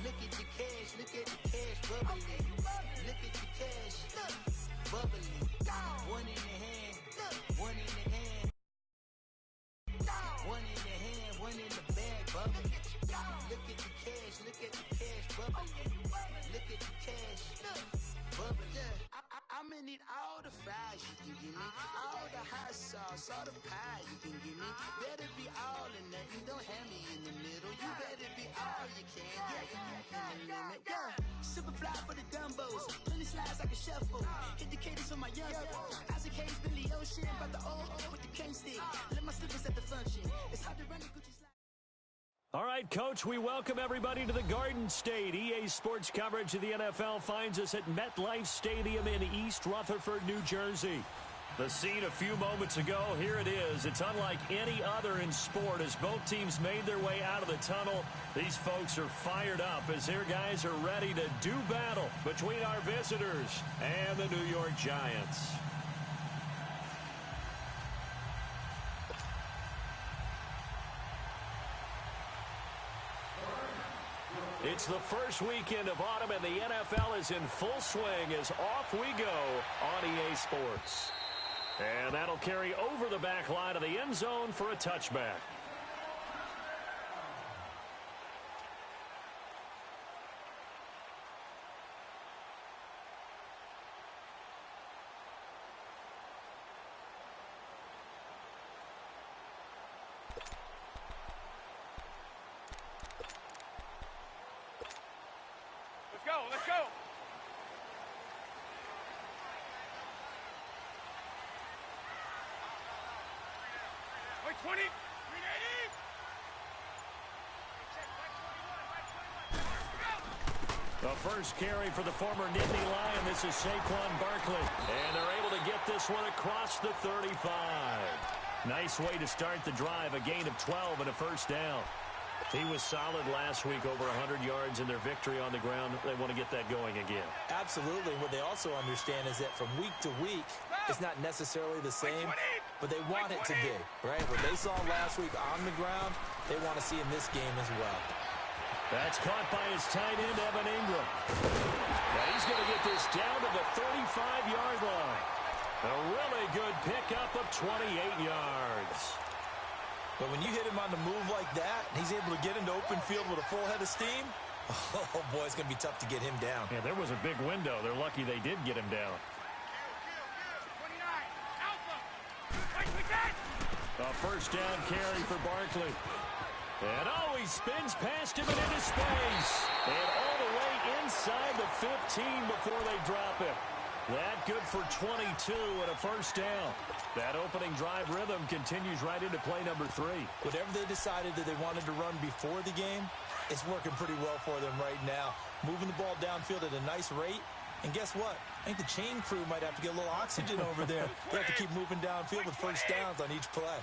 Look at the cash, bubbly. Look at the cash, bubbly. One in the hand, one in the hand. One in the hand, one in the bag, bubbly. Look at the cash, bubbly. Look at the cash, bubbly. I'm gonna need all the fries you can give me, all the hot sauce, all the pie you can give me. Better be all or nothing, don't have me in the middle. You better be all you can, yeah. Super fly for the Dumbos, plenty slides like a shuffle. Hit the cadence on my young Isaac Hayes, Billy Ocean, about the old with the cane stick. Let my slippers at the function. It's hard to run a Gucci slide. All right, Coach, we welcome everybody to the Garden State. EA Sports coverage of the NFL finds us at MetLife Stadium in East Rutherford, New Jersey. The scene a few moments ago, here it is. It's unlike any other in sport as both teams made their way out of the tunnel. These folks are fired up as their guys are ready to do battle between our visitors and the New York Giants. It's the first weekend of autumn, and the NFL is in full swing as off we go on EA Sports. And that'll carry over the back line of the end zone for a touchback. Let's go. Wait, 20. 380. The first carry for the former Nittany Lion. This is Saquon Barkley. And they're able to get this one across the 35. Nice way to start the drive. A gain of 12 and a first down. He was solid last week, over 100 yards in their victory on the ground. They want to get that going again. Absolutely. What they also understand is that from week to week, it's not necessarily the same, but they want it to be, right? What they saw last week on the ground, they want to see in this game as well. That's caught by his tight end, Evan Ingram. Now he's going to get this down to the 35-yard line. A really good pickup of 28 yards. But when you hit him on the move like that, and he's able to get into open field with a full head of steam, oh, boy, it's going to be tough to get him down. Yeah, there was a big window. They're lucky they did get him down. 29. Alpha. A first down carry for Barkley. And, oh, he spins past him and into space. And all the way inside the 15 before they drop him. That good for 22 and a first down. That opening drive rhythm continues right into play number 3. Whatever they decided that they wanted to run before the game, it's working pretty well for them right now. Moving the ball downfield at a nice rate. And guess what? I think the chain crew might have to get a little oxygen over there. They have to keep moving downfield with first downs on each play.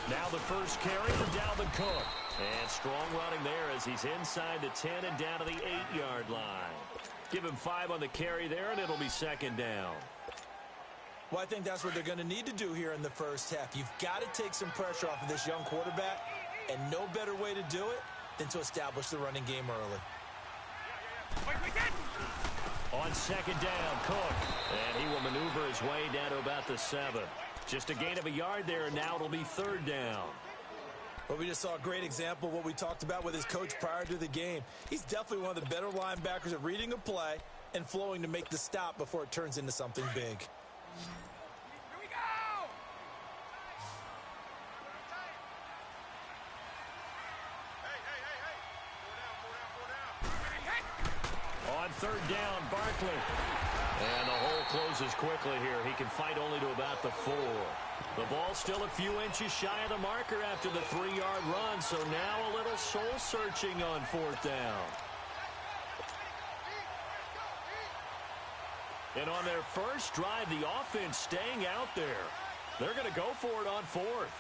Now the first carry for Dalvin Cook. And strong running there as he's inside the 10 and down to the 8-yard line. Give him 5 on the carry there, and it'll be second down. Well, I think that's what they're going to need to do here in the first half. You've got to take some pressure off of this young quarterback, and no better way to do it than to establish the running game early. On second down, Cook. And he will maneuver his way down to about the 7. Just a gain of a yard there, and now it'll be third down. Well, we just saw a great example of what we talked about with his coach prior to the game. He's definitely one of the better linebackers at reading a play and flowing to make the stop before it turns into something big. Here we go! Hey. On third down, Barkley. And the hole closes quickly here. He can fight only to about the 4. The ball still a few inches shy of the marker after the 3-yard run, so now a little soul-searching on fourth down. And on their first drive, the offense staying out there. They're going to go for it on fourth.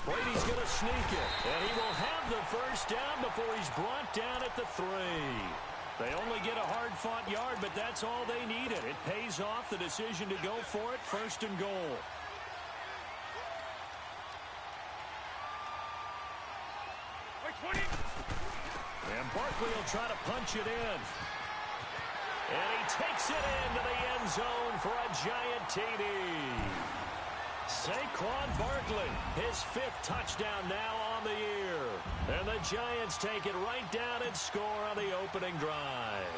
Brady's going to sneak it, and he will have the first down before he's brought down at the 3. They only get a hard-fought yard, but that's all they needed. It pays off the decision to go for it, first and goal. Barkley will try to punch it in. And he takes it into the end zone for a giant TD. Saquon Barkley, his 5th touchdown now on the year. And the Giants take it right down and score on the opening drive.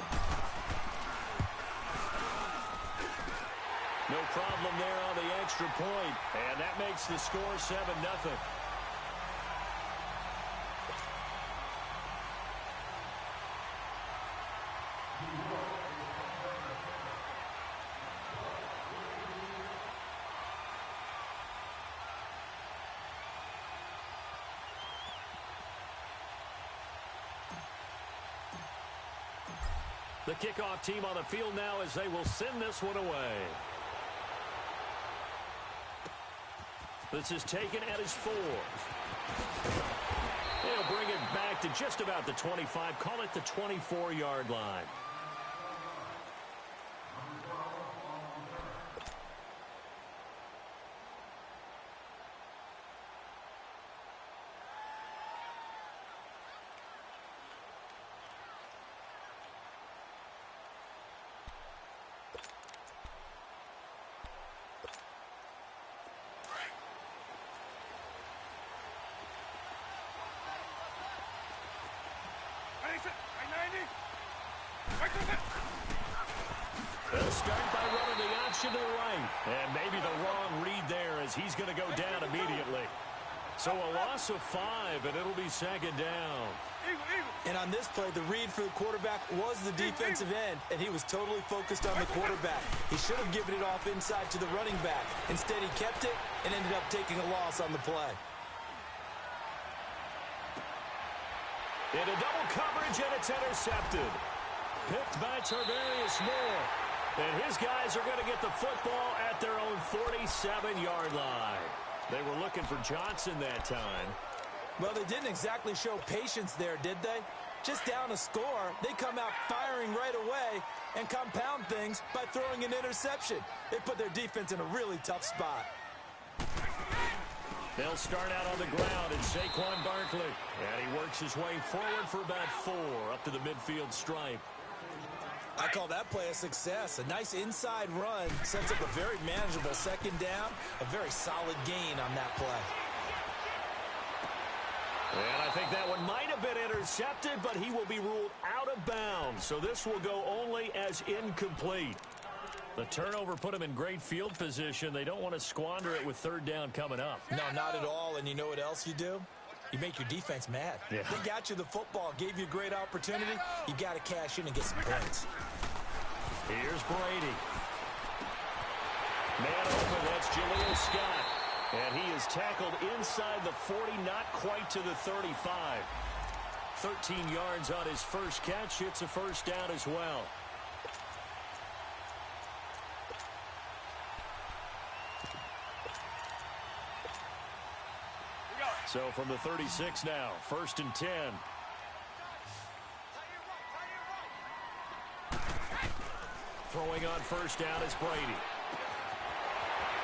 No problem there on the extra point. And that makes the score 7-0. The kickoff team on the field now as they will send this one away. This is taken at his 4. They'll bring it back to just about the 25. Call it the 24-yard line. They'll start by running the option to the right. And maybe the wrong read there as he's going to go down immediately. So a loss of 5, and it'll be 2nd down. And on this play, the read for the quarterback was the defensive end, and he was totally focused on the quarterback. He should have given it off inside to the running back. Instead, he kept it and ended up taking a loss on the play. Into double coverage, and it's intercepted. Picked by Tarvarius Moore. And his guys are going to get the football at their own 47-yard line. They were looking for Johnson that time. Well, they didn't exactly show patience there, did they? Just down a score, they come out firing right away and compound things by throwing an interception. They put their defense in a really tough spot. They'll start out on the ground, and Saquon Barkley. And he works his way forward for about 4 up to the midfield stripe. I call that play a success. A nice inside run sets up a very manageable 2nd down. A very solid gain on that play. And I think that one might have been intercepted, but he will be ruled out of bounds. So this will go only as incomplete. The turnover put him in great field position. They don't want to squander it with 3rd down coming up. No, not at all. And you know what else you do? You make your defense mad. Yeah. They got you the football, gave you a great opportunity. You got to cash in and get some points. Here's Brady. Man open, that's Jaleel Scott. And he is tackled inside the 40, not quite to the 35. 13 yards on his first catch. It's a 1st down as well. So from the 36 now, 1st and 10. Throwing on 1st down is Brady.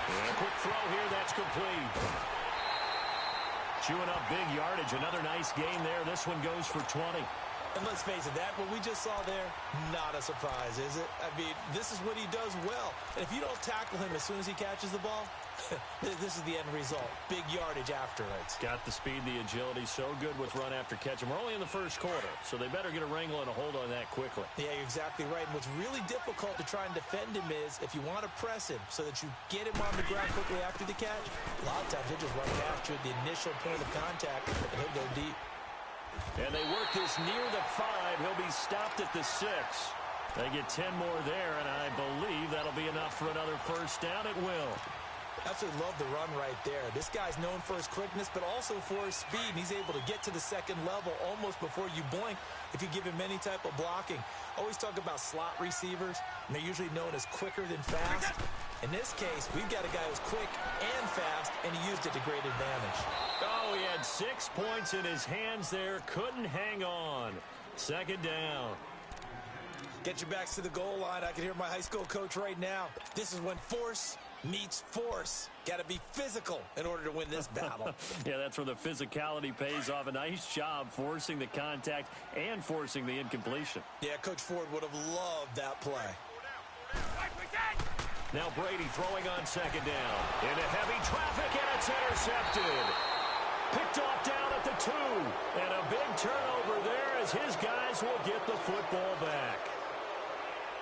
And a quick throw here, that's complete. Chewing up big yardage, another nice gain there. This one goes for 20. And let's face it, that what we just saw there, not a surprise, is it? I mean, this is what he does well. And if you don't tackle him as soon as he catches the ball, this is the end result. Big yardage after it. Got the speed, the agility, so good with run after catch. And we're only in the 1st quarter, so they better get a wrangle and a hold on that quickly. Yeah, you're exactly right. And what's really difficult to try and defend him is if you want to press him so that you get him on the ground quickly after the catch, a lot of times he'll just run past you at the initial point of contact, and he'll go deep. And they work this near the 5. He'll be stopped at the 6. They get 10 more there, and I believe that'll be enough for another 1st down. It will. Absolutely love the run right there. This guy's known for his quickness, but also for his speed. And he's able to get to the 2nd level almost before you blink if you give him any type of blocking. Always talk about slot receivers, and they're usually known as quicker than fast. In this case, we've got a guy who's quick and fast, and he used it to great advantage. Oh, he had 6 points in his hands there. Couldn't hang on. 2nd down. Get your backs to the goal line. I can hear my high school coach right now. This is when force meets force. Got to be physical in order to win this battle. Yeah, that's where the physicality pays off. A nice job forcing the contact and forcing the incompletion. Yeah, Coach Ford would have loved that play. Now Brady throwing on second down. Into heavy traffic, and it's intercepted. Picked off down at the 2. And a big turnover there as his guys will get the football back.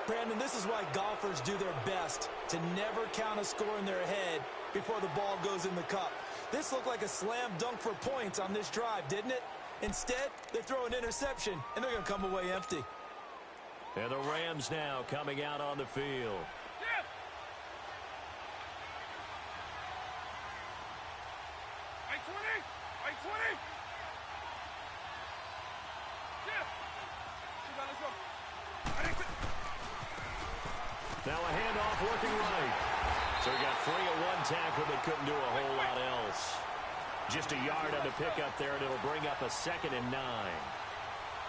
Brandon, this is why golfers do their best to never count a score in their head before the ball goes in the cup. This looked like a slam dunk for points on this drive, didn't it? Instead, they throw an interception, and they're going to come away empty. And the Rams now coming out on the field. Now a handoff working right. So he got free of one tackle but couldn't do a whole lot else. Just a yard on the pickup there, and it'll bring up a 2nd and 9.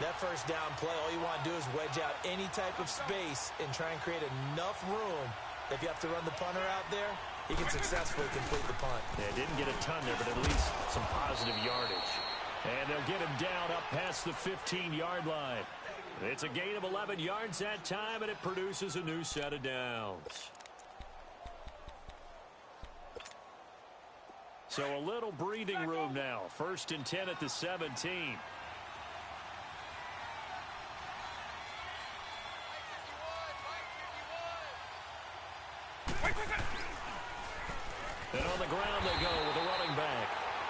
That first down play, all you want to do is wedge out any type of space and try and create enough room. If you have to run the punter out there, he can successfully complete the punt. Yeah, didn't get a ton there, but at least some positive yardage. And they'll get him down up past the 15-yard line. It's a gain of 11 yards that time, and it produces a new set of downs. So a little breathing room now. 1st and 10 at the 17. And on the ground they go with a running back.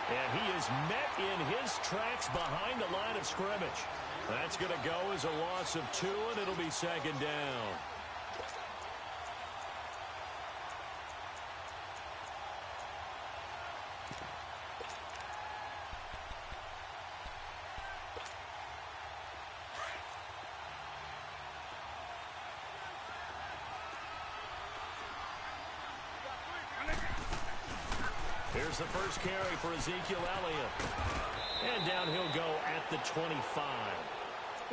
And he is met in his tracks behind the line of scrimmage. That's going to go as a loss of 2, and it'll be 2nd down. Here's the first carry for Ezekiel Elliott. And down he'll go at the 25.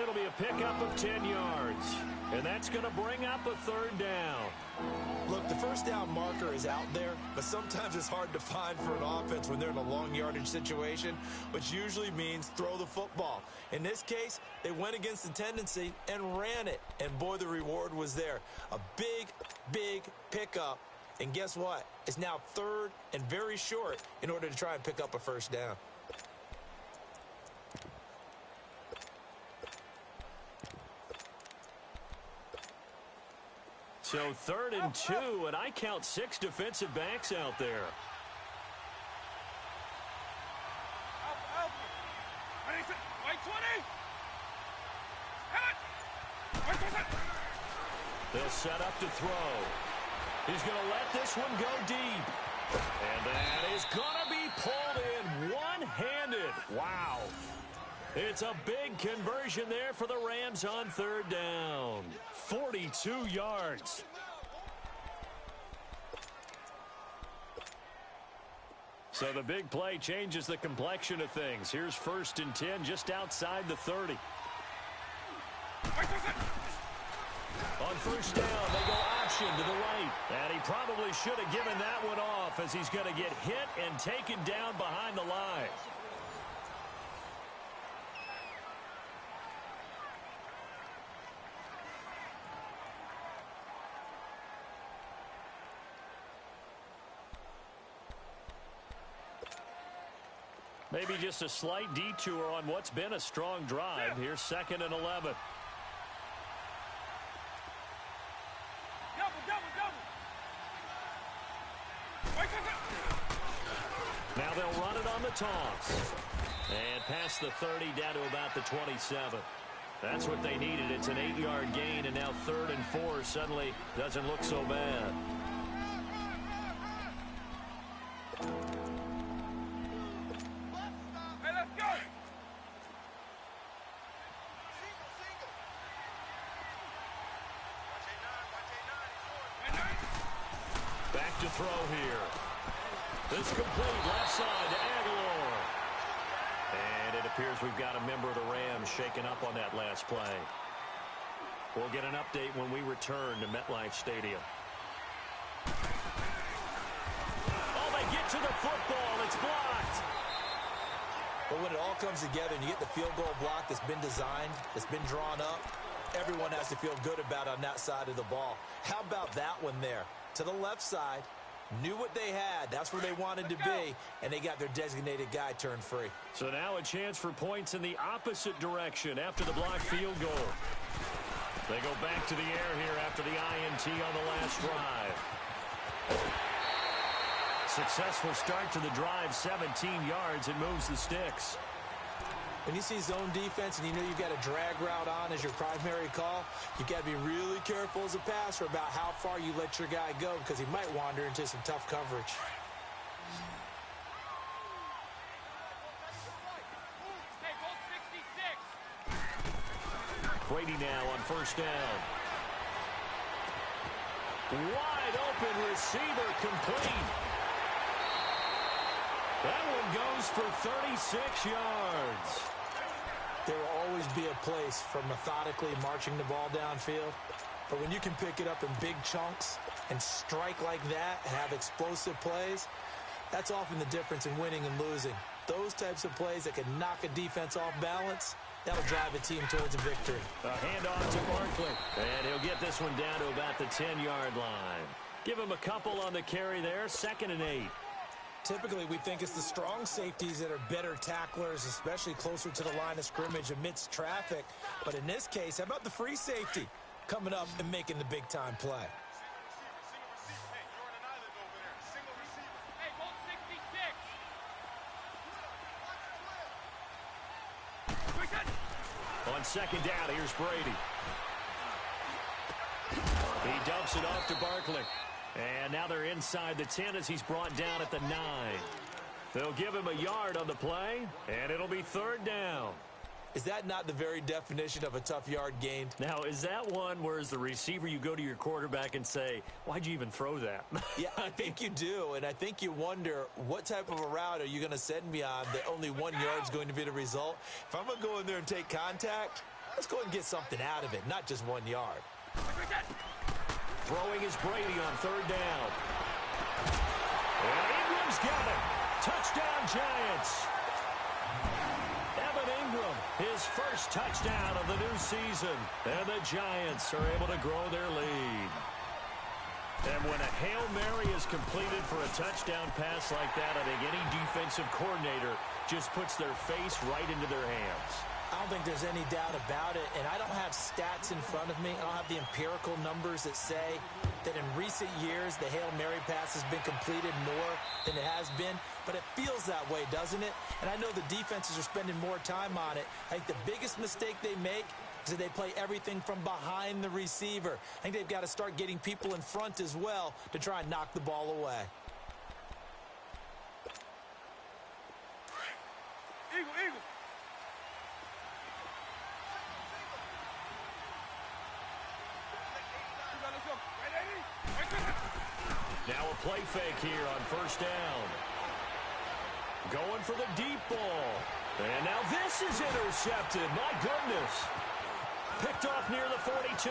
It'll be a pickup of 10 yards. And that's going to bring up a 3rd down. Look, the first down marker is out there, but sometimes it's hard to find for an offense when they're in a long yardage situation, which usually means throw the football. In this case, they went against the tendency and ran it. And boy, the reward was there. A big, big pickup. And guess what? It's now 3rd and very short in order to try and pick up a 1st down. So 3rd and 2, and I count 6 defensive backs out there. They'll set up to throw. He's going to let this one go deep. And that is going to be pulled in one-handed. Wow. It's a big conversion there for the Rams on 3rd down. 42 yards. So the big play changes the complexion of things. Here's 1st and 10 just outside the 30. On 1st down, they go option to the right. And he probably should have given that one off as he's going to get hit and taken down behind the line. Maybe just a slight detour on what's been a strong drive. Here's 2nd and 11. Now they'll run it on the toss. And past the 30 down to about the 27. That's what they needed. It's an 8-yard gain, and now 3rd and 4 suddenly doesn't look so bad. Back to throw here. This complete left side to Aguilar. And it appears we've got a member of the Rams shaken up on that last play. We'll get an update when we return to MetLife Stadium. to the football. It's blocked. But when it all comes together and you get the field goal block that's been designed, that's been drawn up, everyone has to feel good about it on that side of the ball. How about that one there? To the left side, knew what they had. That's where they wanted to be, and they got their designated guy turned free. So now a chance for points in the opposite direction after the blocked field goal. They go back to the air here after the INT on the last drive. Successful start to the drive, 17 yards. It moves the sticks. When you see zone defense and you know you've got a drag route on as your primary call, you got to be really careful as a passer about how far you let your guy go because he might wander into some tough coverage. Brady now on first down. Wide open receiver complete. That one goes for 36 yards. There will always be a place for methodically marching the ball downfield. But when you can pick it up in big chunks and strike like that and have explosive plays, that's often the difference in winning and losing. Those types of plays that can knock a defense off balance, that'll drive a team towards a victory. A handoff to Barkley. And he'll get this one down to about the 10-yard line. Give him a couple on the carry there, 2nd and 8. Typically, we think it's the strong safeties that are better tacklers, especially closer to the line of scrimmage amidst traffic. But in this case, how about the free safety coming up and making the big-time play? On 2nd down, here's Brady. He dumps it off to Barkley. And now they're inside the 10 as he's brought down at the 9. They'll give him a yard on the play, and it'll be 3rd down. Is that not the very definition of a tough yard gained? Now, is that one where as the receiver you go to your quarterback and say, why'd you even throw that? Yeah, I think you do, and I think you wonder what type of a route are you going to send me on that only 1 yard is going to be the result? If I'm going to go in there and take contact, let's go and get something out of it, not just 1 yard. Throwing is Brady on 3rd down. And Ingram's got it. Touchdown, Giants. Evan Ingram, his first touchdown of the new season. And the Giants are able to grow their lead. And when a Hail Mary is completed for a touchdown pass like that, I think any defensive coordinator just puts their face right into their hands. I don't think there's any doubt about it, and I don't have stats in front of me. I don't have the empirical numbers that say that in recent years the Hail Mary pass has been completed more than it has been, but it feels that way, doesn't it? And I know the defenses are spending more time on it. I think the biggest mistake they make is that they play everything from behind the receiver. I think they've got to start getting people in front as well to try and knock the ball away. Eagle, eagle. Now a play fake here on first down. Going for the deep ball. And now this is intercepted. My goodness. Picked off near the 42.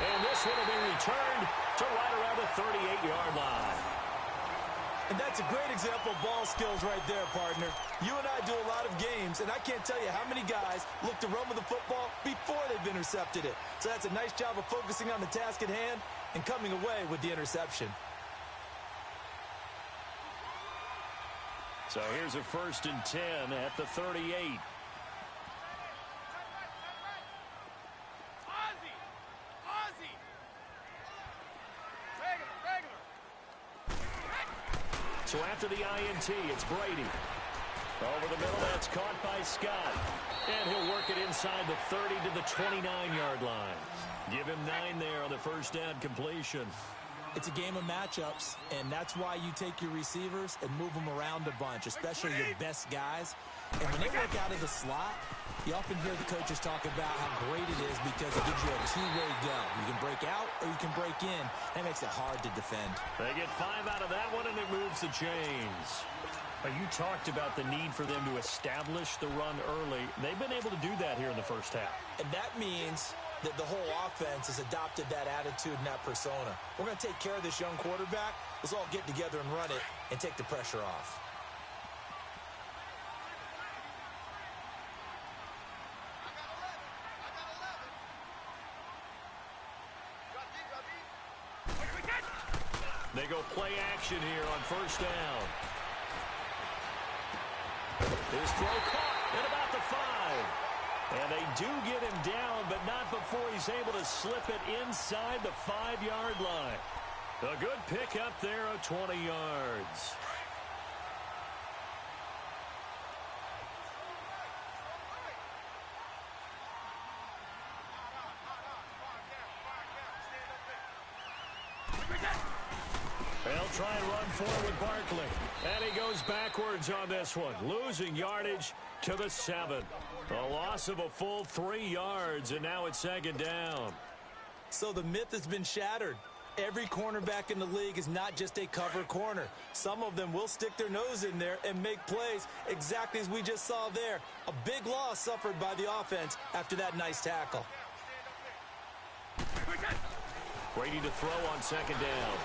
And this one will be returned to right around the 38-yard line. And that's a great example of ball skills right there, partner. You and I do a lot of games, and I can't tell you how many guys look to run with the football before they've intercepted it. So that's a nice job of focusing on the task at hand and coming away with the interception. So here's a 1st and 10 at the 38. So after the INT, it's Brady. Over the middle, that's caught by Scott. And he'll work it inside the 30 to the 29-yard line. Give him 9 there on the first down completion. It's a game of matchups, and that's why you take your receivers and move them around a bunch, especially your best guys. And when they work out of the slot, you often hear the coaches talk about how great it is because it gives you a two-way go. You can break out or you can break in. That makes it hard to defend. They get 5 out of that one, and it moves the chains. You talked about the need for them to establish the run early. They've been able to do that here in the first half. And that means The whole offense has adopted that attitude and that persona. We're going to take care of this young quarterback. Let's all get together and run it and take the pressure off. They go play action here on first down. His throw caught at about the 5. And they do get him down, but not before he's able to slip it inside the 5-yard line. A good pickup there of 20 yards. They'll try and run forward with Barkley. And he goes backwards on this one, losing yardage to the 7. A loss of a full 3 yards, and now it's second down. So the myth has been shattered. Every cornerback in the league is not just a cover corner. Some of them will stick their nose in there and make plays exactly as we just saw there. A big loss suffered by the offense after that nice tackle. Brady to throw on second down.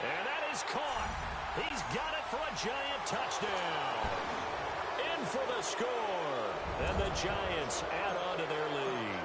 And that is caught. He's got it for a Giant touchdown. In for the score. And the Giants add on to their lead.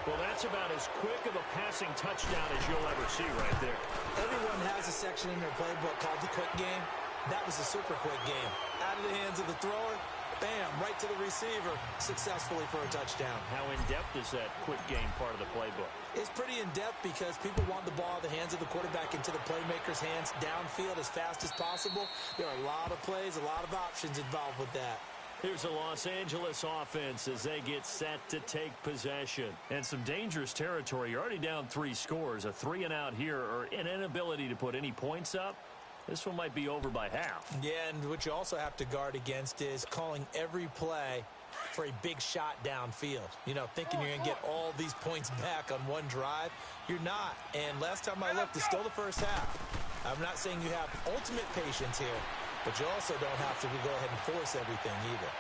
Well, that's about as quick of a passing touchdown as you'll ever see right there. Everyone has a section in their playbook called the quick game. That was a super quick game. Out of the hands of the thrower, bam, right to the receiver, successfully for a touchdown. How in-depth is that quick game part of the playbook? It's pretty in-depth because people want the ball in the hands of the quarterback into the playmaker's hands downfield as fast as possible. There are a lot of plays, a lot of options involved with that. Here's the Los Angeles offense as they get set to take possession. And some dangerous territory. You're already down 3 scores. A 3-and-out here or an inability to put any points up. This one might be over by half. Yeah, and what you also have to guard against is calling every play for a big shot downfield. You know, thinking you're going to get all these points back on one drive. You're not. And last time I looked, it's still the first half. I'm not saying you have ultimate patience here, but you also don't have to go ahead and force everything either.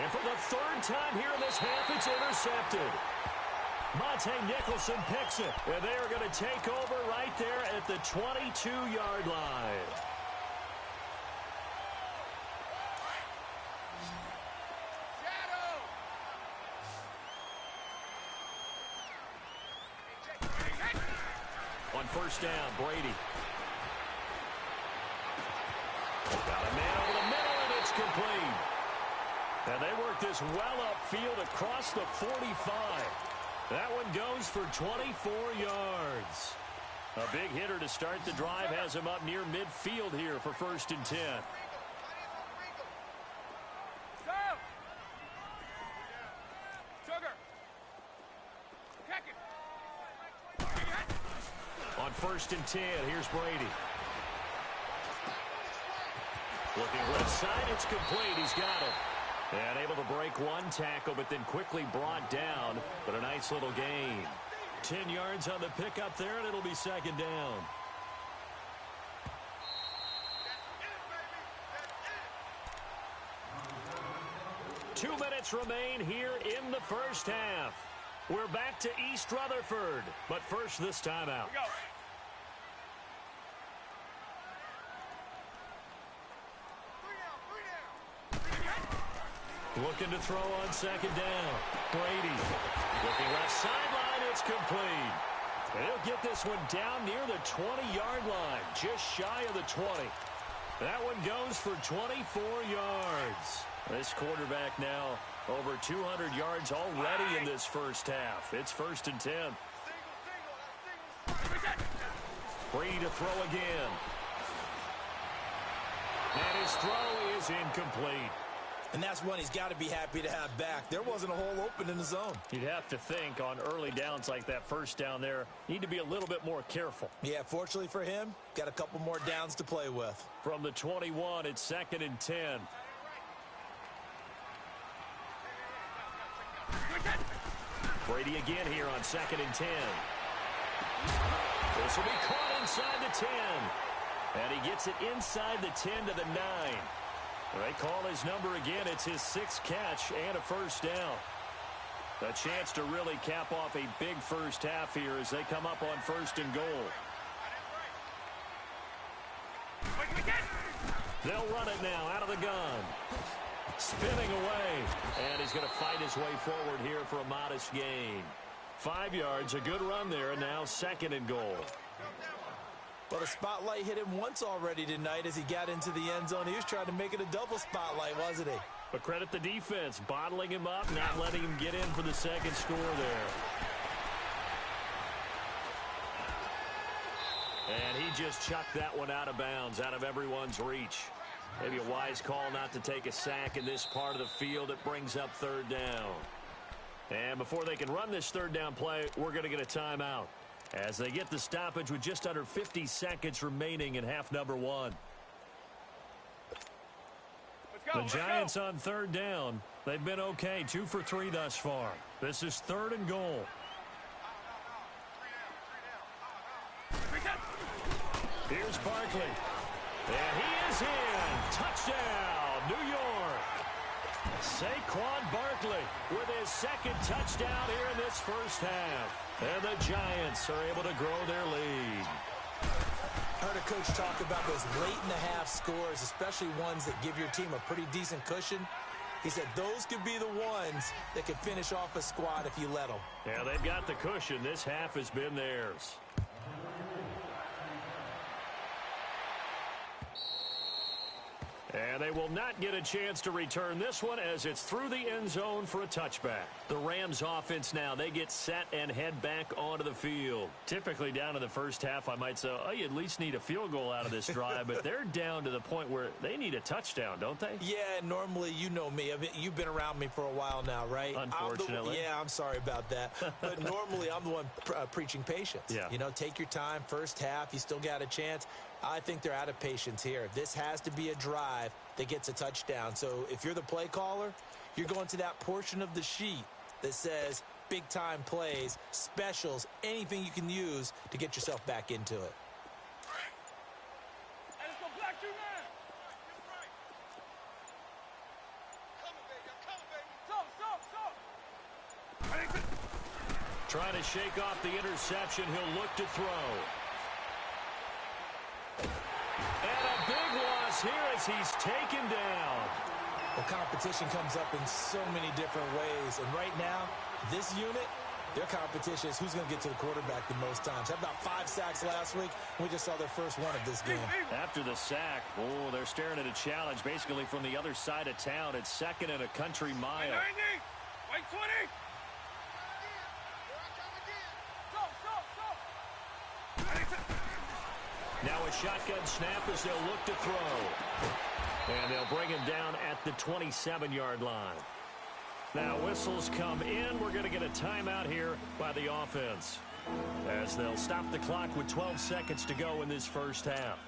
And for the 3rd time here in this half, it's intercepted. Monte Nicholson picks it. And they are going to take over right there at the 22-yard line. On first down, Brady. Got a man over the middle, and it's complete. And they work this well upfield across the 45. That one goes for 24 yards. A big hitter to start the drive has him up near midfield here for 1st and 10. On 1st and 10, here's Brady. Looking left side, it's complete. He's got it. And able to break one tackle, but then quickly brought down. But a nice little gain. 10 yards on the pickup there, and it'll be second down. Two minutes remain here in the first half. We're back to East Rutherford, but first this timeout. Looking to throw on second down. Brady. Looking left sideline. It's complete. And he'll get this one down near the 20-yard line. Just shy of the 20. That one goes for 24 yards. This quarterback now over 200 yards already in this first half. It's 1st and 10. Brady to throw again. And his throw is incomplete. And that's one he's got to be happy to have back. There wasn't a hole open in the zone. You'd have to think on early downs like that first down there, need to be a little bit more careful. Yeah, fortunately for him, got a couple more downs to play with. From the 21, it's 2nd and 10. Brady again here on 2nd and 10. This will be caught inside the 10. And he gets it inside the 10 to the 9. They call his number again. It's his 6th catch and a first down. A chance to really cap off a big first half here as they come up on 1st and goal. They'll run it now out of the gun. Spinning away. And he's going to fight his way forward here for a modest gain. 5 yards, a good run there, and now 2nd and goal. Well, the spotlight hit him once already tonight as he got into the end zone. He was trying to make it a double spotlight, wasn't he? But credit the defense, bottling him up, not letting him get in for the 2nd score there. And he just chucked that one out of bounds, out of everyone's reach. Maybe a wise call not to take a sack in this part of the field. It brings up 3rd down. And before they can run this 3rd down play, we're going to get a timeout as they get the stoppage with just under 50 seconds remaining in half number 1. The Giants on 3rd down. They've been okay, 2 for 3 thus far. This is 3rd and goal. Here's Barkley. And he is in. Touchdown, New York. Saquon Barkley with his 2nd touchdown here in this first half. And the Giants are able to grow their lead. I heard a coach talk about those late-in-the-half scores, especially ones that give your team a pretty decent cushion. He said those could be the ones that could finish off a squad if you let them. Yeah, they've got the cushion. This half has been theirs. And they will not get a chance to return this one as it's through the end zone for a touchback. The Rams offense now, they get set and head back onto the field. Typically down to the first half, I might say, oh, you at least need a field goal out of this drive, but they're down to the point where they need a touchdown, don't they? Yeah, normally, you know me. You've been around me for a while now, right? Unfortunately. I'm sorry about that. But normally, I'm the one preaching patience. Yeah. You know, take your time, first half, you still got a chance. I think they're out of patience here. This has to be a drive that gets a touchdown. So if you're the play caller, you're going to that portion of the sheet that says big-time plays, specials, anything you can use to get yourself back into it. Trying to shake off the interception. He'll look to throw. And a big loss here as he's taken down. Well, competition comes up in so many different ways. And right now, this unit, their competition is who's going to get to the quarterback the most times. Had about 5 sacks last week. We just saw their first one of this game. After the sack, oh, they're staring at a challenge basically from the other side of town. It's 2nd and a country mile. 90, white 20. Now a shotgun snap as they'll look to throw. And they'll bring him down at the 27-yard line. Now whistles come in. We're going to get a timeout here by the offense as they'll stop the clock with 12 seconds to go in this first half.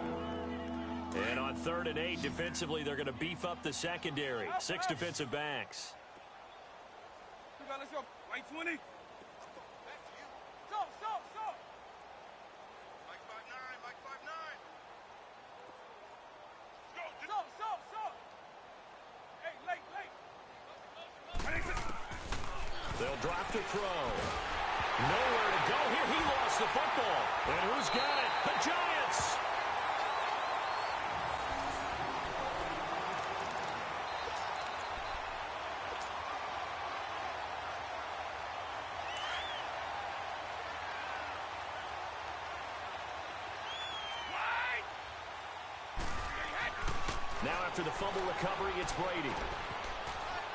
And on 3rd and 8, defensively, they're going to beef up the secondary. 6 defensive backs. Let's go. White 20. They'll drop to throw. Nowhere to go here. He lost the football. And who's got it? The Giants. Now after the fumble recovery, it's Brady.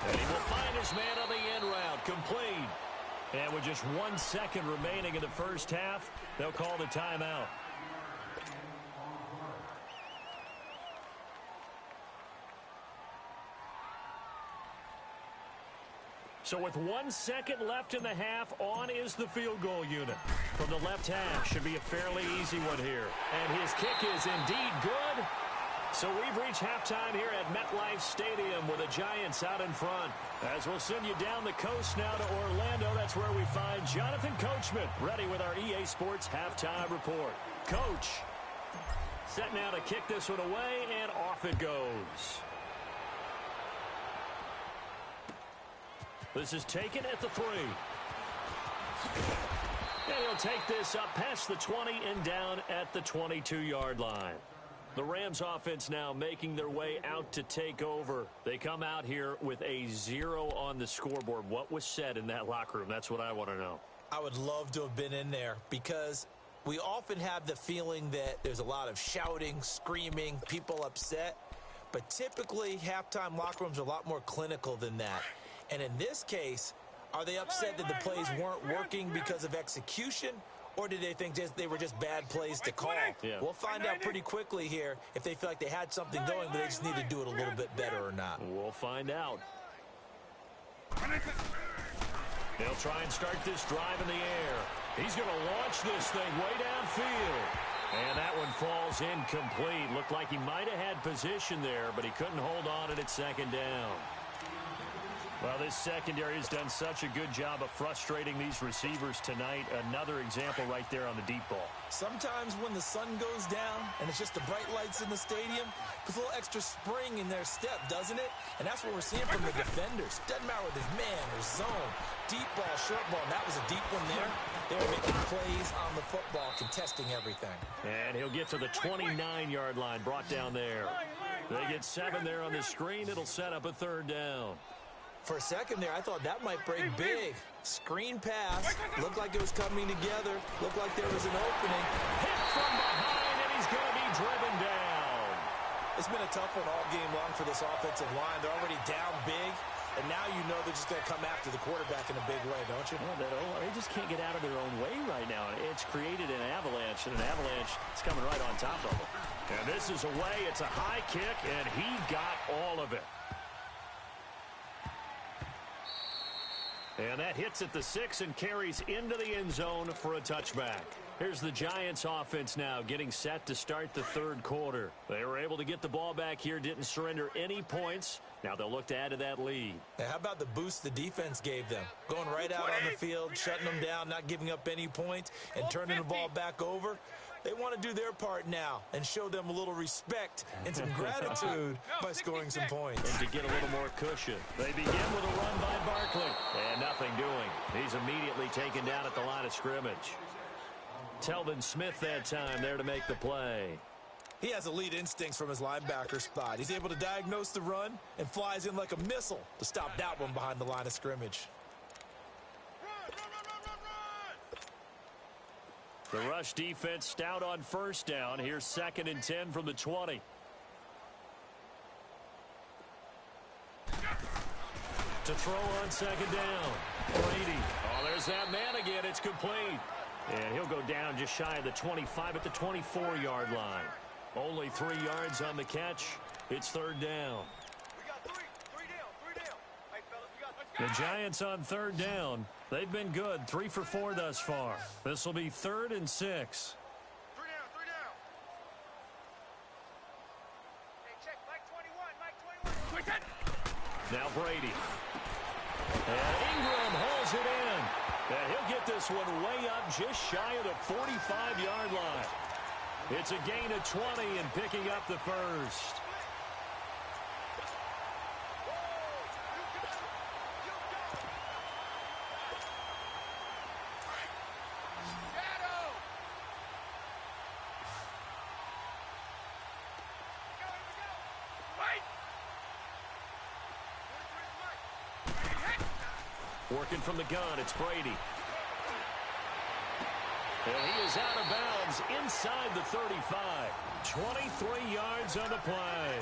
And he will find his man on the end route, complete. And with just 1 second remaining in the first half, they'll call the timeout. So with 1 second left in the half, on is the field goal unit. From the left half, should be a fairly easy one here. And his kick is indeed good. So we've reached halftime here at MetLife Stadium with the Giants out in front. As we'll send you down the coast now to Orlando, that's where we find Jonathan Coachman ready with our EA Sports Halftime Report. Coach, set now to kick this one away, and off it goes. This is taken at the 3. And he'll take this up past the 20 and down at the 22-yard line. The Rams offense now making their way out to take over. They come out here with a 0 on the scoreboard. What was said in that locker room? That's what I want to know. I would love to have been in there because we often have the feeling that there's a lot of shouting, screaming, people upset. But typically, halftime locker rooms are a lot more clinical than that. And in this case, are they upset that the plays weren't working because of execution? Or did they think they were just bad plays to call? Yeah. We'll find out pretty quickly here if they feel like they had something going, but they just need to do it a little bit better or not. We'll find out. They'll try and start this drive in the air. He's going to launch this thing way downfield. And that one falls incomplete. Looked like he might have had position there, but he couldn't hold on at second down. Well, this secondary has done such a good job of frustrating these receivers tonight. Another example right there on the deep ball. Sometimes when the sun goes down and it's just the bright lights in the stadium, there's a little extra spring in their step, doesn't it? And that's what we're seeing from the defenders. Doesn't matter whether it's man or zone, deep ball, short ball. And that was a deep one there. They were making plays on the football, contesting everything. And he'll get to the 29-yard line, brought down there. They get 7 there on the screen. It'll set up a 3rd down. For a second there, I thought that might break big. Screen pass. Looked like it was coming together. Looked like there was an opening. Hit from behind, and he's going to be driven down. It's been a tough one all game long for this offensive line. They're already down big, and now you know they're just going to come after the quarterback in a big way, don't you? Well, they just can't get out of their own way right now. It's created an avalanche, and an avalanche is coming right on top of them. And this is away. It's a high kick, and he got all of it. And that hits at the 6 and carries into the end zone for a touchback. Here's the Giants offense now getting set to start the 3rd quarter. They were able to get the ball back here, didn't surrender any points. Now they'll look to add to that lead. Now, how about the boost the defense gave them? Going right out on the field, shutting them down, not giving up any points, and turning the ball back over. They want to do their part now and show them a little respect and some gratitude by scoring some points. And to get a little more cushion. They begin with a run by Barkley. And nothing doing. He's immediately taken down at the line of scrimmage. Telvin Smith that time there to make the play. He has elite instincts from his linebacker spot. He's able to diagnose the run and flies in like a missile to stop that one behind the line of scrimmage. The rush defense stout on 1st down. Here's 2nd and 10 from the 20. To throw on 2nd down. Brady. Oh, there's that man again. It's complete. And he'll go down just shy of the 25 at the 24-yard line. Only 3 yards on the catch. It's 3rd down. We got 3 down. Hey, fellas, we got... The Giants on 3rd down. They've been good. 3 for 4 thus far. This will be 3rd and 6. 3 down. Hey, check. Mike 21. Now Brady. And Ingram hauls it in. And he'll get this one way up just shy of the 45-yard line. It's a gain of 20 and picking up the 1st. Working from the gun, it's Brady. And he is out of bounds inside the 35. 23 yards on the play.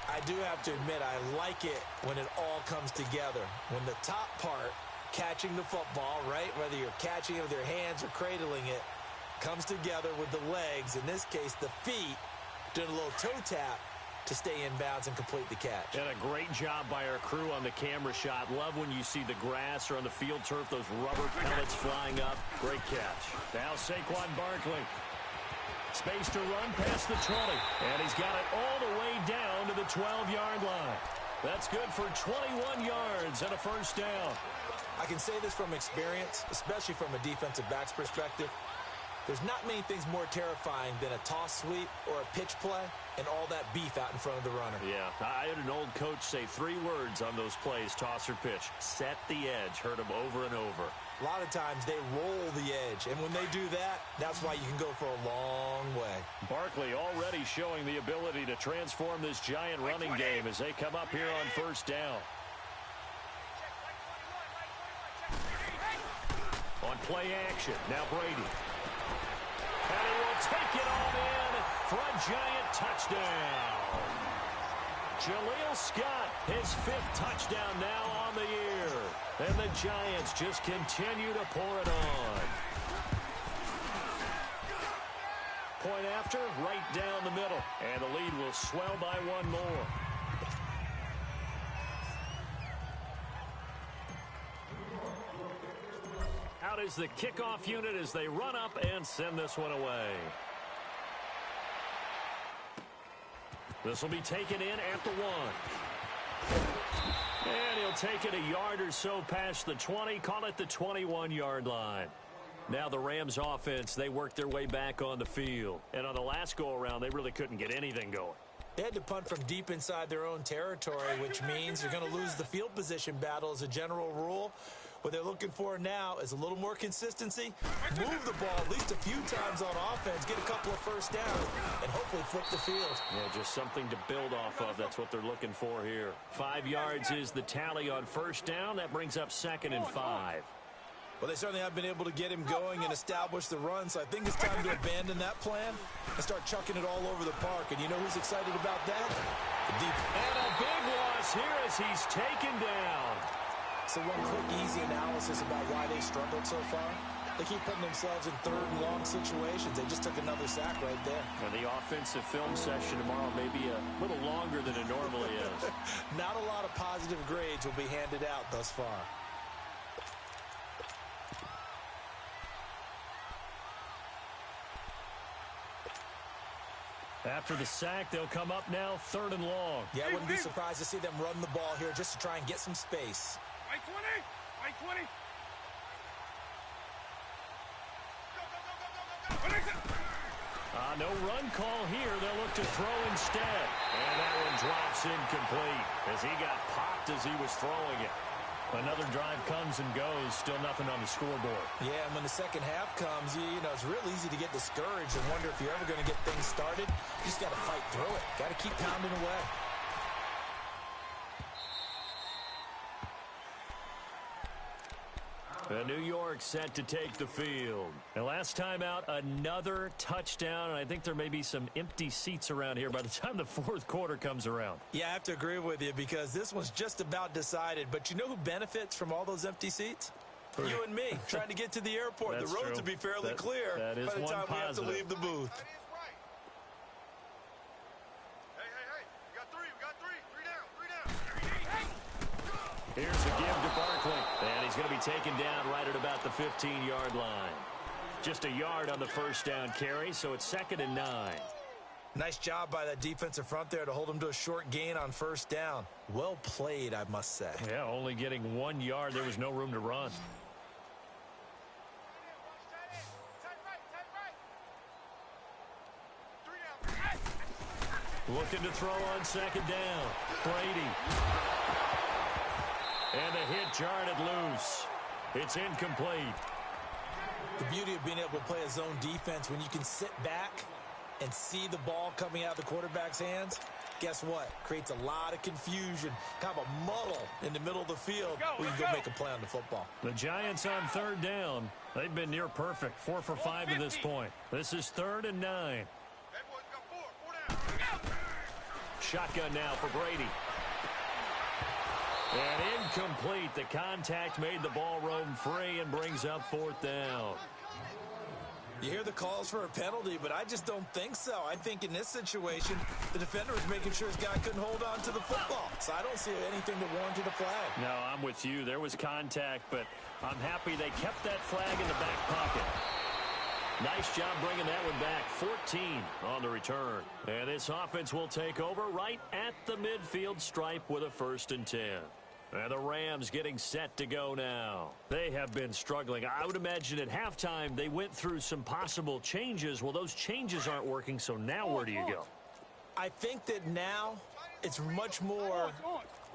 I do have to admit, I like it when it all comes together. When the top part, catching the football, right, whether you're catching it with your hands or cradling it, comes together with the legs, in this case the feet, doing a little toe tap to stay in bounds and complete the catch. And a great job by our crew on the camera shot. Love when you see the grass or on the field turf, those rubber pellets flying up. Great catch. Now Saquon Barkley. Space to run past the 20. And he's got it all the way down to the 12-yard line. That's good for 21 yards and a 1st down. I can say this from experience, especially from a defensive back's perspective. There's not many things more terrifying than a toss sweep or a pitch play and all that beef out in front of the runner. Yeah, I had an old coach say 3 words on those plays, toss or pitch. Set the edge. Heard him over and over. A lot of times they roll the edge, and when they do that, that's why you can go for a long way. Barkley already showing the ability to transform this giant running game as they come up here on first down. On play action, now Brady. And he will take it on in for a giant touchdown. Jaleel Scott, his 5th touchdown now on the year. And the Giants just continue to pour it on. Point after, right down the middle. And the lead will swell by 1 more. Out is the kickoff unit as they run up and send this one away. This will be taken in at the 1. And he'll take it a yard or so past the 20, call it the 21-yard line. Now the Rams offense, they work their way back on the field. And on the last go-around, they really couldn't get anything going. They had to punt from deep inside their own territory, which means you're going to lose the field position battle as a general rule. What they're looking for now is a little more consistency, move the ball at least a few times on offense, get a couple of first downs, and hopefully flip the field. Yeah, just something to build off of. That's what they're looking for here. 5 yards is the tally on first down. That brings up 2nd and 5. Well, they certainly have been able to get him going and establish the run, so I think it's time to abandon that plan and start chucking it all over the park. And you know who's excited about that? The deep. And a big loss here as he's taken down. So one quick, easy analysis about why they struggled so far. They keep putting themselves in 3rd and long situations. They just took another sack right there. And the offensive film session tomorrow may be a little longer than it normally is. Not a lot of positive grades will be handed out thus far. After the sack, they'll come up now 3rd and long. Yeah, I wouldn't be surprised to see them run the ball here just to try and get some space. Right 20. Right 20. No run call here. They'll look to throw instead. And that one drops incomplete as he got popped as he was throwing it. Another drive comes and goes. Still nothing on the scoreboard. Yeah, and when the second half comes, you know, it's real easy to get discouraged and wonder if you're ever going to get things started. You just got to fight through it. Got to keep pounding away. New York set to take the field. And last time out, another touchdown. And I think there may be some empty seats around here by the time the 4th quarter comes around. Yeah, I have to agree with you because this one's just about decided. But you know who benefits from all those empty seats? You and me, trying to get to the airport. The roads will be fairly clear by the time we have to leave the booth. That is right. Hey. We got 3. We got 3. 3 down. Here's a give to Barkley. And he's going to be taken down right at about the 15-yard line. Just a yard on the first down carry, so it's 2nd and 9. Nice job by that defensive front there to hold him to a short gain on first down. Well played, I must say. Yeah, only getting 1 yard. There was no room to run. Looking to throw on 2nd down. Brady. And the hit jarred loose. It's incomplete. The beauty of being able to play a zone defense when you can sit back and see the ball coming out of the quarterback's hands, guess what? Creates a lot of confusion, kind of a muddle in the middle of the field where you can go make a play on the football. The Giants on 3rd down. They've been near perfect. 4 for 5 to this point. This is 3rd and 9. That boy's got 4. 4 down. Shotgun now for Brady. And incomplete. The contact made the ball roam free and brings up 4th down. You hear the calls for a penalty, but I just don't think so. I think in this situation, the defender was making sure his guy couldn't hold on to the football. So I don't see anything that warranted a flag. No, I'm with you. There was contact, but I'm happy they kept that flag in the back pocket. Nice job bringing that one back. 14 on the return. And this offense will take over right at the midfield stripe with a 1st and 10. And the Rams getting set to go now. They have been struggling. I would imagine at halftime they went through some possible changes. Well, those changes aren't working, so now where do you go? I think that now it's much more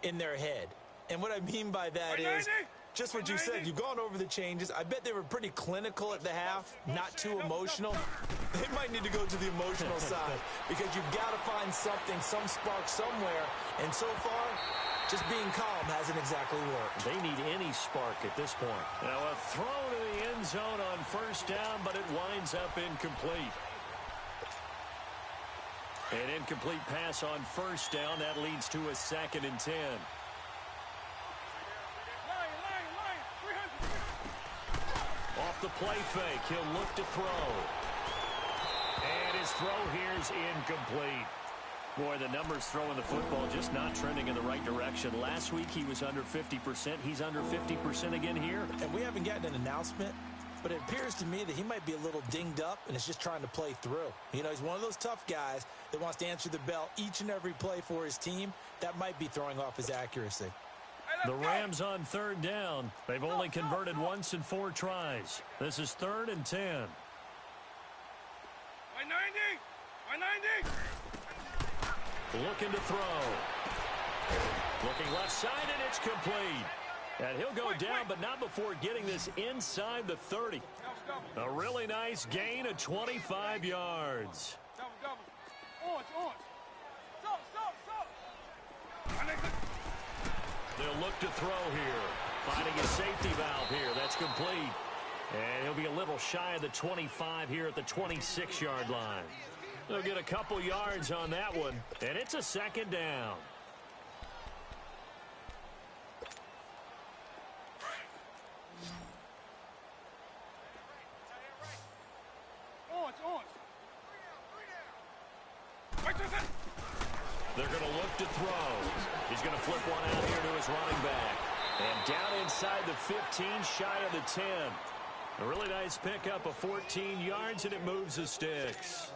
in their head. And what I mean by that is just what you said. You've gone over the changes. I bet they were pretty clinical at the half, not too emotional. They might need to go to the emotional side because you've got to find something, some spark somewhere. And so far, just being calm hasn't exactly worked. They need any spark at this point. Now a throw to the end zone on first down, but it winds up incomplete. An incomplete pass on first down. That leads to a 2nd and 10. Off the play fake, he'll look to throw. And his throw here's incomplete. Boy, the numbers throwing the football just not trending in the right direction. Last week he was under 50%. He's under 50% again here. And we haven't gotten an announcement, but it appears to me that he might be a little dinged up and is just trying to play through. You know, he's one of those tough guys that wants to answer the bell each and every play for his team. That might be throwing off his accuracy. The Rams on 3rd down. They've only converted once in 4 tries. This is 3rd and 10. 190! Looking to throw. Looking left side, and it's complete. And he'll go down, but not before getting this inside the 30. A really nice gain of 25 yards. They'll look to throw here. Finding a safety valve here. That's complete. And he'll be a little shy of the 25 here at the 26-yard line. They'll get a couple yards on that one, and it's a 2nd down. They're going to look to throw. He's going to flip one out here to his running back. And down inside the 15, shy of the 10. A really nice pickup of 14 yards, and it moves the sticks.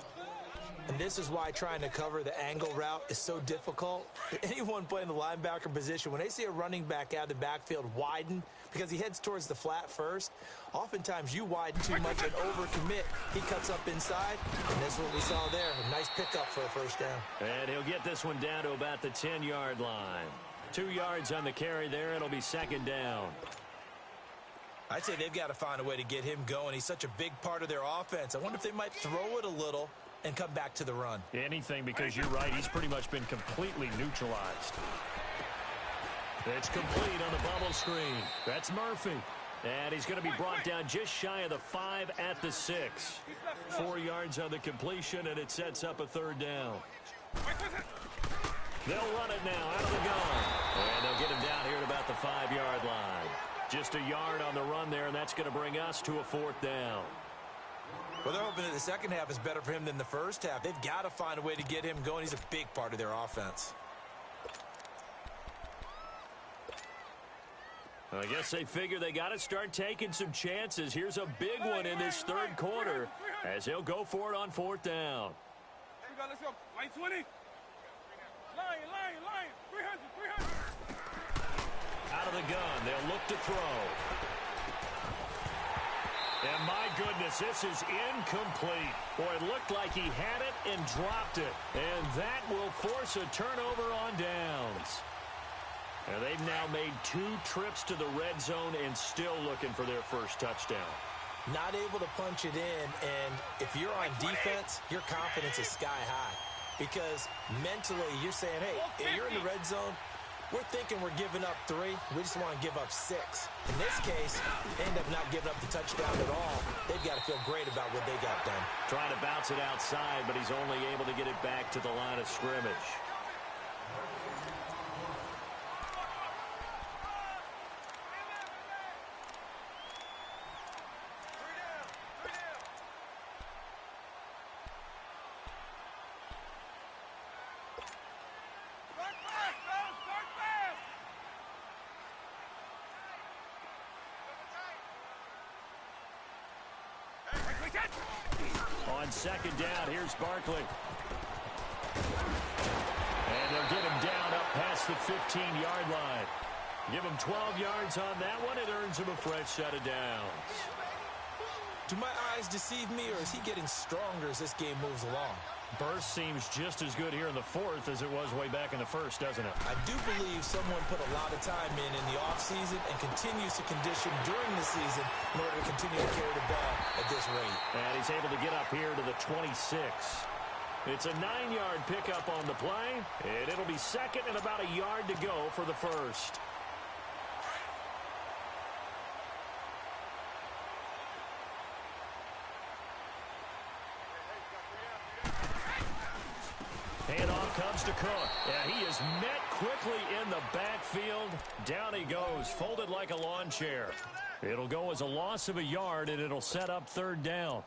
And this is why trying to cover the angle route is so difficult. Anyone playing the linebacker position, when they see a running back out of the backfield widen because he heads towards the flat first, oftentimes you widen too much and overcommit. He cuts up inside, and that's what we saw there. A nice pickup for a 1st down. And he'll get this one down to about the 10-yard line. 2 yards on the carry there. It'll be 2nd down. I'd say they've got to find a way to get him going. He's such a big part of their offense. I wonder if they might throw it a little and come back to the run. Anything, because you're right. He's pretty much been completely neutralized. It's complete on the bubble screen. That's Murphy. And he's going to be brought down just shy of the 5 at the 6. 4 yards on the completion, and it sets up a 3rd down. They'll run it now out of the gun. And they'll get him down here at about the 5-yard line. Just a yard on the run there, and that's going to bring us to a 4th down. Well, they're hoping that the second half is better for him than the first half. They've got to find a way to get him going. He's a big part of their offense. I guess they figure they got to start taking some chances. Here's a big one in this 3rd quarter as he'll go for it on 4th down. Let's go. Line 20. Line. 300. Out of the gun, they'll look to throw. And my goodness, this is incomplete. Boy, it looked like he had it and dropped it. And that will force a turnover on downs. And they've now made 2 trips to the red zone and still looking for their first touchdown. Not able to punch it in, and if you're on defense, your confidence is sky high. Because mentally, you're saying, hey, if you're in the red zone, we're thinking we're giving up 3. We just want to give up 6. In this case, they end up not giving up the touchdown at all. They've got to feel great about what they got done. Trying to bounce it outside, but he's only able to get it back to the line of scrimmage. On 2nd down, here's Barkley. And they'll get him down up past the 15-yard line. Give him 12 yards on that one. It earns him a fresh set of downs. Do my eyes deceive me, or is he getting stronger as this game moves along? Burst seems just as good here in the fourth as it was way back in the first, doesn't it? I do believe someone put a lot of time in the offseason and continues to condition during the season in order to continue to carry the ball at this rate. And he's able to get up here to the 26. It's a 9-yard pickup on the play, and it'll be second and about a yard to go for the first. Handoff comes to Cook. Yeah, he is met quickly in the backfield. Down he goes, folded like a lawn chair. It'll go as a loss of a yard, and it'll set up third down.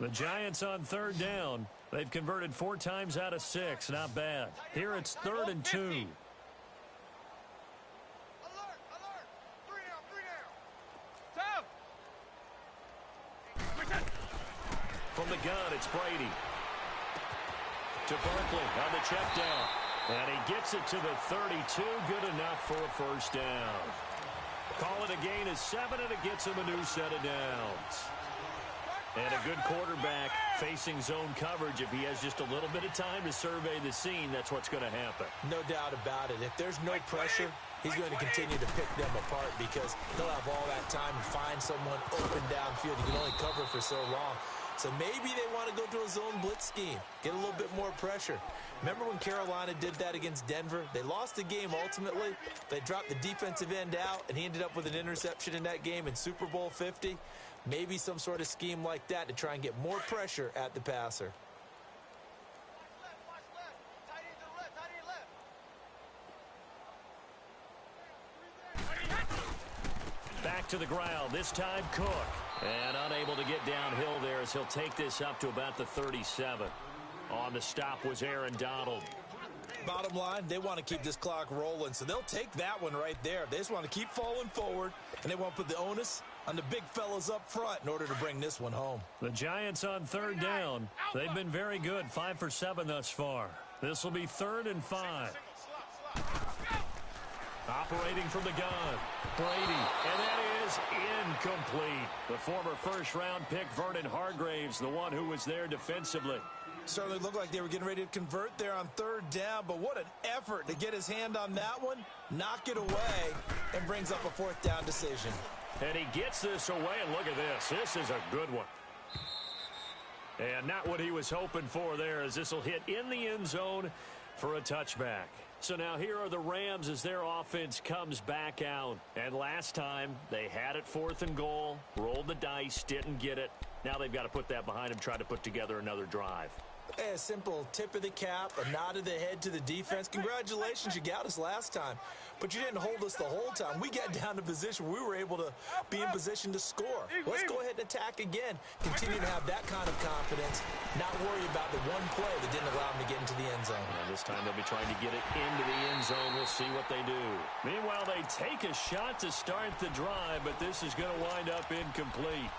The Giants on third down. They've converted 4 times out of 6. Not bad. Here it's 3rd and 2. From the gun, it's Brady. To Barkley on the check down. And he gets it to the 32. Good enough for a first down. Call it a gain of 7, and it gets him a new set of downs. And a good quarterback facing zone coverage. If he has just a little bit of time to survey the scene, that's what's going to happen. No doubt about it. If there's no pressure, he's going to continue to pick them apart because he'll have all that time to find someone open downfield. He can only cover for so long. So maybe they want to go to a zone blitz scheme, get a little bit more pressure. Remember when Carolina did that against Denver? They lost the game ultimately. They dropped the defensive end out, and he ended up with an interception in that game in Super Bowl 50. Maybe some sort of scheme like that to try and get more pressure at the passer. Back to the ground, this time Cook. And unable to get downhill there as he'll take this up to about the 37. On the stop was Aaron Donald. Bottom line, they want to keep this clock rolling, so they'll take that one right there. They just want to keep falling forward, and they want to put the onus on the big fellas up front in order to bring this one home. The Giants on third down. They've been very good, 5 for 7 thus far. This will be 3rd and 5. Operating from the gun, Brady, and that is incomplete. The former first-round pick, Vernon Hargreaves, the one who was there defensively. Certainly looked like they were getting ready to convert there on third down, but what an effort to get his hand on that one, knock it away, and brings up a 4th down decision. And he gets this away, and look at this. This is a good one. And not what he was hoping for there, as this will hit in the end zone for a touchback. So now here are the Rams as their offense comes back out. And last time, they had it 4th and goal, rolled the dice, didn't get it. Now they've got to put that behind them, try to put together another drive. A simple tip of the cap, a nod of the head to the defense. Congratulations, you got us last time. But you didn't hold us the whole time. We got down to position where we were able to be in position to score. Let's go ahead and attack again. Continue to have that kind of confidence, not worry about the one play that didn't allow them to get into the end zone. And this time they'll be trying to get it into the end zone. We'll see what they do. Meanwhile, they take a shot to start the drive, but this is going to wind up incomplete.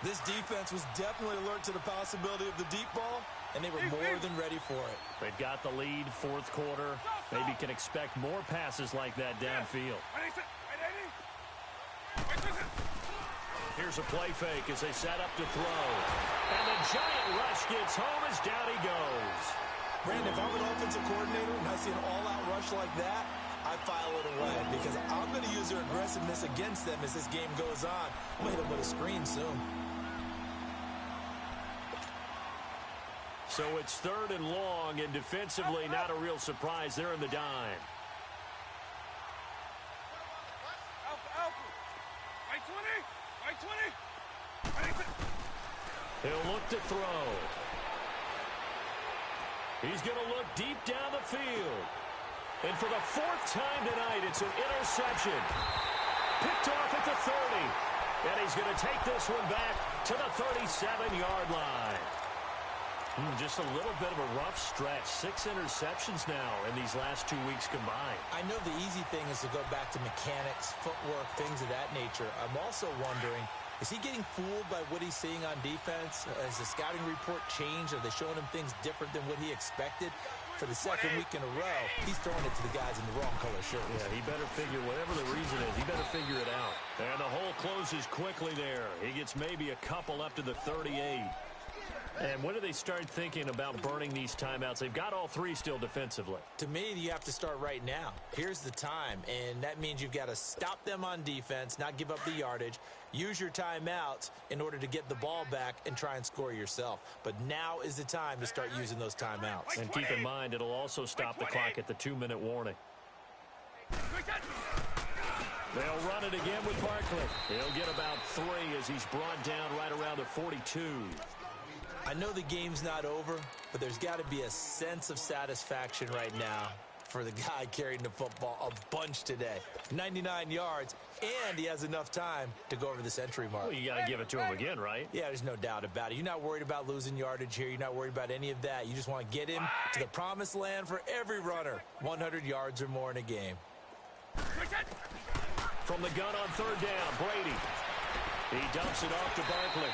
This defense was definitely alert to the possibility of the deep ball, and they were more than ready for it. They've got the lead, 4th quarter. Maybe can expect more passes like that downfield. Here's a play fake as they set up to throw. And the giant rush gets home as down he goes. Brandon, if I'm an offensive coordinator and I see an all-out rush like that, I file it away because I'm going to use their aggressiveness against them as this game goes on. I'm going to hit them with a screen soon. So it's 3rd and long, and defensively not a real surprise. They're in the dime. He'll look to throw. He's going to look deep down the field. And for the 4th time tonight, it's an interception. Picked off at the 30. And he's going to take this one back to the 37-yard line. Just a little bit of a rough stretch. 6 interceptions now in these last 2 weeks combined. I know the easy thing is to go back to mechanics, footwork, things of that nature. I'm also wondering Is he getting fooled by what he's seeing on defense? Has the scouting report changed? Are they showing him things different than what he expected? For the second week in a row, he's throwing it to the guys in the wrong color shirts. Yeah, he better figure, whatever the reason is, he better figure it out. And the hole closes quickly there. He gets maybe a couple up to the 38. And when do they start thinking about burning these timeouts? They've got all three still defensively. To me, you have to start right now. Here's the time, and that means you've got to stop them on defense, not give up the yardage, use your timeouts in order to get the ball back and try and score yourself. But now is the time to start using those timeouts. And keep in mind, it'll also stop the clock at the 2-minute warning. They'll run it again with Barkley. He'll get about 3 as he's brought down right around the 42. I know the game's not over, but there's got to be a sense of satisfaction right now for the guy carrying the football a bunch today. 99 yards, and he has enough time to go over the century mark. Well, you got to give it to him again, right? Yeah, there's no doubt about it. You're not worried about losing yardage here. You're not worried about any of that. You just want to get him to the promised land for every runner. 100 yards or more in a game. From the gun on third down, Brady. He dumps it off to Barkley.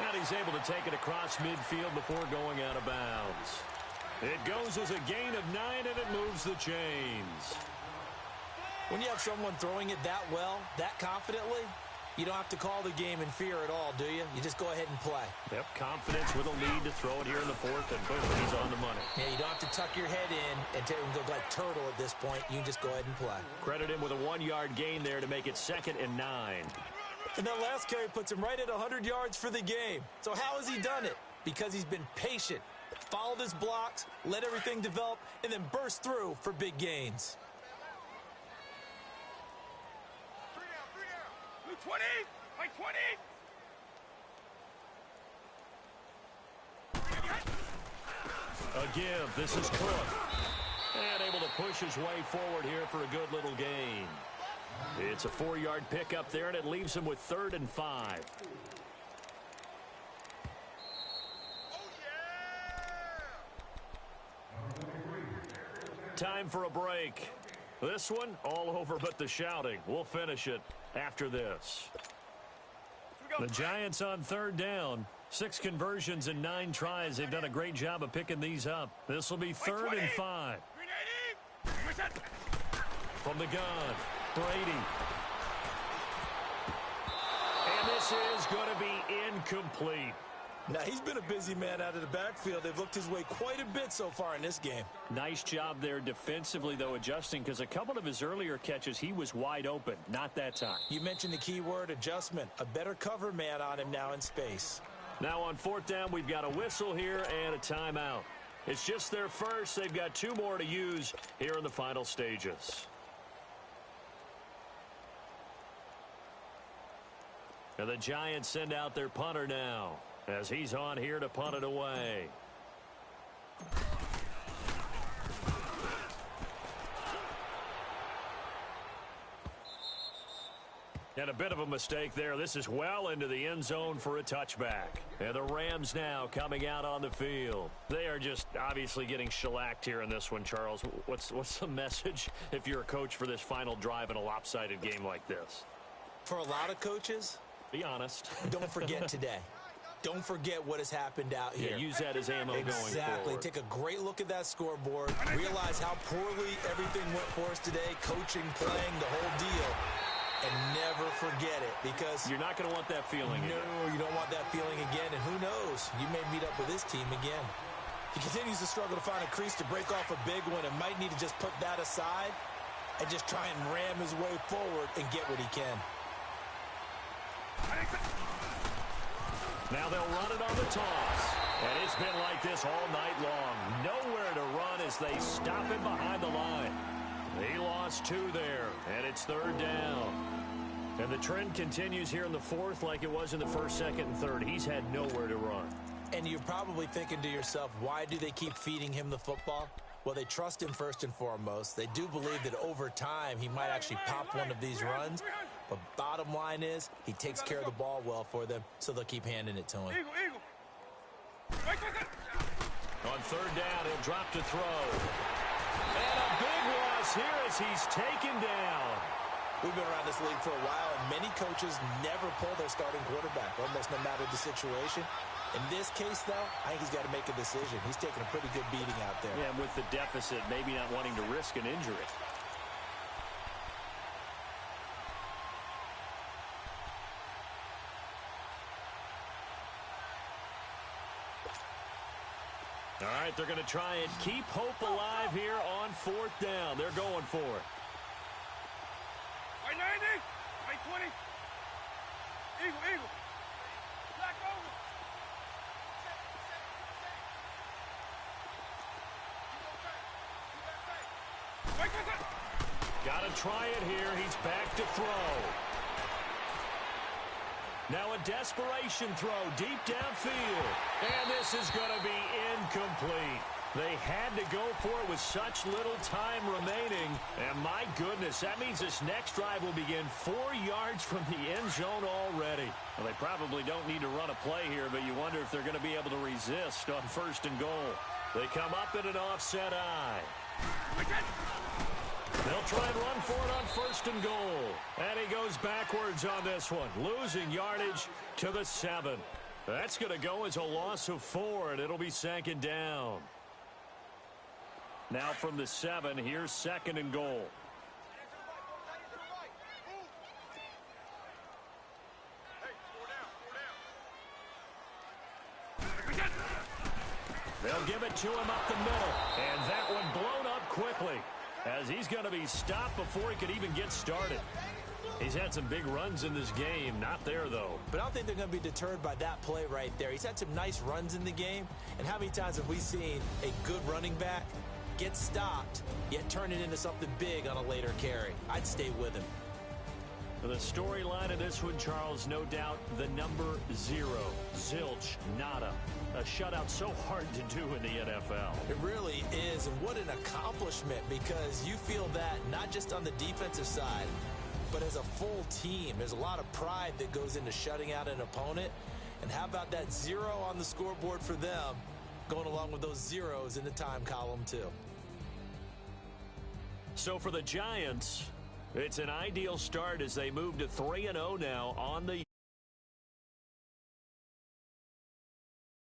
And he's able to take it across midfield before going out of bounds. It goes as a gain of 9, and it moves the chains. When you have someone throwing it that well, that confidently, you don't have to call the game in fear at all, do you? You just go ahead and play. Yep, confidence with a lead to throw it here in the fourth, and boom, he's on the money. Yeah, you don't have to tuck your head in and go like turtle at this point. You can just go ahead and play. Credit him with a 1-yard gain there to make it 2nd and 9. And that last carry puts him right at 100 yards for the game. So how has he done it? Because he's been patient, followed his blocks, let everything develop, and then burst through for big gains. 20, by 20. A give. This is Cook. And able to push his way forward here for a good little gain. It's a 4-yard pickup there, and it leaves him with 3rd and 5. Time for a break. This one, all over but the shouting. We'll finish it after this. The Giants on 3rd down. 6 conversions and 9 tries. They've done a great job of picking these up. This will be 3rd and 5. From the gun, Brady. And this is going to be incomplete. Now, he's been a busy man out of the backfield. They've looked his way quite a bit so far in this game. Nice job there defensively, though, adjusting, because a couple of his earlier catches, he was wide open. Not that time. You mentioned the key word, adjustment. A better cover man on him now in space. Now on 4th down, we've got a whistle here and a timeout. It's just their first. They've got 2 more to use here in the final stages. And the Giants send out their punter now, as he's on here to punt it away. And a bit of a mistake there. This is well into the end zone for a touchback. And the Rams now coming out on the field. They are just obviously getting shellacked here in this one, Charles. What's the message if you're a coach for this final drive in a lopsided game like this? For a lot of coaches, be honest. Don't forget today. Don't forget what has happened out here. Yeah, use that as ammo going forward. Exactly. Take a great look at that scoreboard. Realize how poorly everything went for us today. Coaching, playing, the whole deal. And never forget it, because you're not going to want that feeling again. No, you don't want that feeling again. And who knows? You may meet up with this team again. He continues to struggle to find a crease to break off a big one and might need to just put that aside and just try and ram his way forward and get what he can. Now they'll run it on the toss. And it's been like this all night long. Nowhere to run as they stop him behind the line. He lost 2 there, and it's 3rd down. And the trend continues here in the 4th like it was in the 1st, 2nd, and 3rd. He's had nowhere to run. And you're probably thinking to yourself, why do they keep feeding him the football? Well, they trust him first and foremost. They do believe that over time he might actually pop one of these runs. But bottom line is, he takes care of the ball well for them, so they'll keep handing it to him. On 3rd down, he'll drop to throw. And a big loss here as he's taken down. We've been around this league for a while, and many coaches never pull their starting quarterback, almost no matter the situation. In this case, though, I think he's got to make a decision. He's taking a pretty good beating out there. Yeah, and with the deficit, maybe not wanting to risk an injury. All right, they're going to try and keep hope alive here on 4th down. They're going for it. Right 90, right 20. Eagle. Black over. Got to try it here. He's back to throw. Now a desperation throw deep downfield. And this is going to be incomplete. They had to go for it with such little time remaining. And my goodness, that means this next drive will begin 4 yards from the end zone already. Well, they probably don't need to run a play here, but you wonder if they're going to be able to resist on 1st and goal. They come up in an offset eye. They'll try and run for it on 1st and goal. And he goes backwards on this one, losing yardage to the 7. That's going to go as a loss of 4, and it'll be 2nd down. Now from the 7, here's 2nd and goal. They'll give it to him up the middle, and that one blown up quickly, as he's going to be stopped before he could even get started. He's had some big runs in this game. Not there, though. But I don't think they're going to be deterred by that play right there. He's had some nice runs in the game. And how many times have we seen a good running back get stopped, yet turn it into something big on a later carry? I'd stay with him. The storyline of this one, Charles, no doubt the number 0. Zilch, nada. A shutout so hard to do in the NFL. It really is, and what an accomplishment, because you feel that not just on the defensive side, but as a full team. There's a lot of pride that goes into shutting out an opponent. And how about that 0 on the scoreboard for them, going along with those zeros in the time column, too. So for the Giants, it's an ideal start as they move to 3-0 now on the